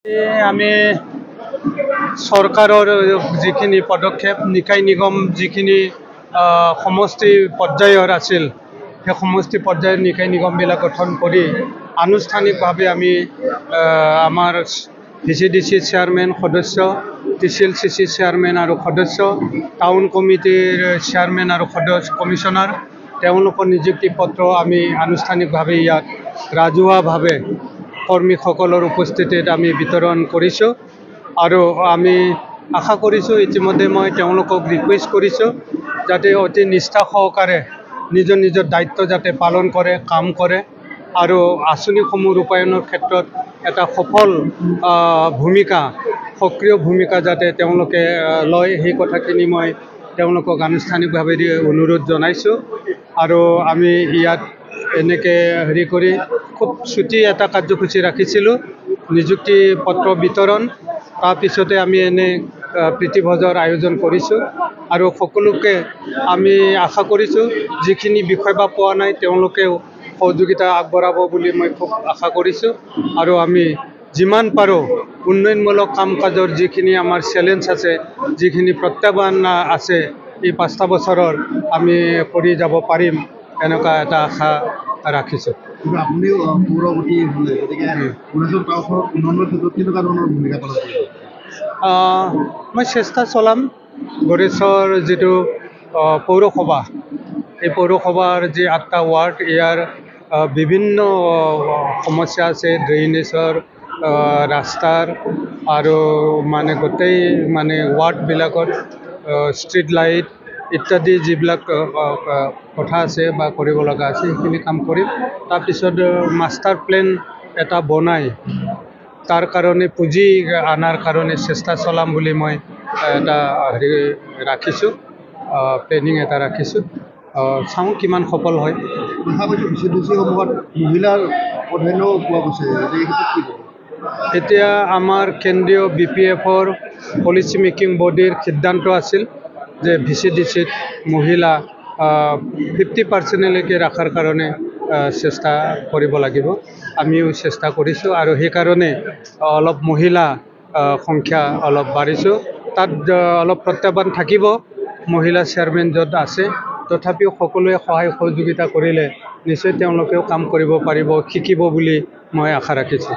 আমি চৰকাৰৰ যিখিনি পদক্ষেপ নিকায় নিগম যিখিনি সমষ্টি পৰ্যায়ৰ আছিল সেই সমষ্টি পৰ্যায়ৰ নিকায় নিগমবিলাক গঠন কৰি আনুষ্ঠানিকভাৱে আমি আমাৰ VCDC চেয়াৰমেন সদস্য TCLCC চেয়াৰমেন আৰু সদস্য টাউন কমিটিৰ চেয়াৰমেন আৰু সদস্য কমিশ্যনাৰ তেওঁলোকৰ নিযুক্তি পত্ৰ আমি আনুষ্ঠানিকভাৱে ইয়াত ৰাজহুৱাভাৱে কৰ্মীসকলৰ উপস্থিতিত আমি বিতৰণ কৰিছোঁ আৰু আমি আশা কৰিছোঁ ইতিমধ্যে মই তেওঁলোকক ৰিকুৱেষ্ট কৰিছোঁ যাতে অতি নিষ্ঠা সহকাৰে নিজৰ নিজৰ দায়িত্ব যাতে পালন কৰে কাম কৰে আৰু আঁচনিসমূহ ৰূপায়ণৰ ক্ষেত্ৰত এটা সফল ভূমিকা সক্ৰিয় ভূমিকা যাতে তেওঁলোকে লয় সেই কথাখিনি মই তেওঁলোকক আনুষ্ঠানিকভাৱে অনুৰোধ জনাইছোঁ আৰু আমি ইয়াত এনেকৈ হেৰি কৰি খুব ছুটি এটা কাৰ্যসূচী ৰাখিছিলোঁ নিযুক্তি পত্ৰ বিতৰণ তাৰপিছতে আমি এনে প্ৰীতিভোজৰ আয়োজন কৰিছোঁ আৰু সকলোকে আমি আশা কৰিছোঁ যিখিনি বিষয় বা পোৱা নাই তেওঁলোকেও সহযোগিতা আগবঢ়াব বুলি মই খুব আশা কৰিছোঁ আৰু আমি যিমান পাৰোঁ উন্নয়নমূলক কাম কাজৰ যিখিনি আমাৰ চেলেঞ্জ আছে যিখিনি প্ৰত্যাহ্বান আছে এই 5টা বছৰৰ আমি কৰি যাব পাৰিম এনেকুৱা এটা আশা ৰাখিছোঁ। আপুনিও পৌৰপতি হ'লে গতিকে অৰুণাচল টাউনৰ উন্নয়নৰ ক্ষেত্ৰত কেনেকুৱা ধৰণৰ ভূমিকা পালন কৰিব? মই চেষ্টা চলাম গড়েশ্বৰ যিটো পৌৰসভা এই পৌৰসভাৰ যি 8টা ৱাৰ্ড ইয়াৰ বিভিন্ন সমস্যা আছে ড্ৰেইনেজৰ ৰাস্তাৰ আৰু মানে গোটেই মানে ৱাৰ্ডবিলাকত ষ্ট্ৰীট লাইট ইত্যাদি যিবিলাক কথা আছে বা কৰিব লগা আছে সেইখিনি কাম কৰিম তাৰপিছত মাষ্টাৰ প্লেন এটা বনাই তাৰ কাৰণে পুঁজি আনাৰ কাৰণে চেষ্টা চলাম বুলি মই এটা হেৰি ৰাখিছোঁ প্লেনিং এটা ৰাখিছোঁ চাওঁ কিমান সফল হয়। দেখা পাইছোঁ VCDCসমূহত মহিলাৰ প্ৰাধান্য পোৱা গৈছে এতিয়া আমাৰ কেন্দ্ৰীয় BPFৰ পলিচি মেকিং বডিৰ সিদ্ধান্ত আছিল যে VCDCত মহিলা 50%লৈকে ৰখাৰ কাৰণে চেষ্টা কৰিব লাগিব আমিও চেষ্টা কৰিছোঁ আৰু সেইকাৰণে অলপ মহিলা সংখ্যা অলপ বাঢ়িছোঁ তাত অলপ প্ৰত্যাহ্বান থাকিব মহিলা চেয়াৰমেন য'ত আছে তথাপিও সকলোৱে সহায় সহযোগিতা কৰিলে নিশ্চয় তেওঁলোকেও কাম কৰিব পাৰিব শিকিব বুলি মই আশা ৰাখিছোঁ।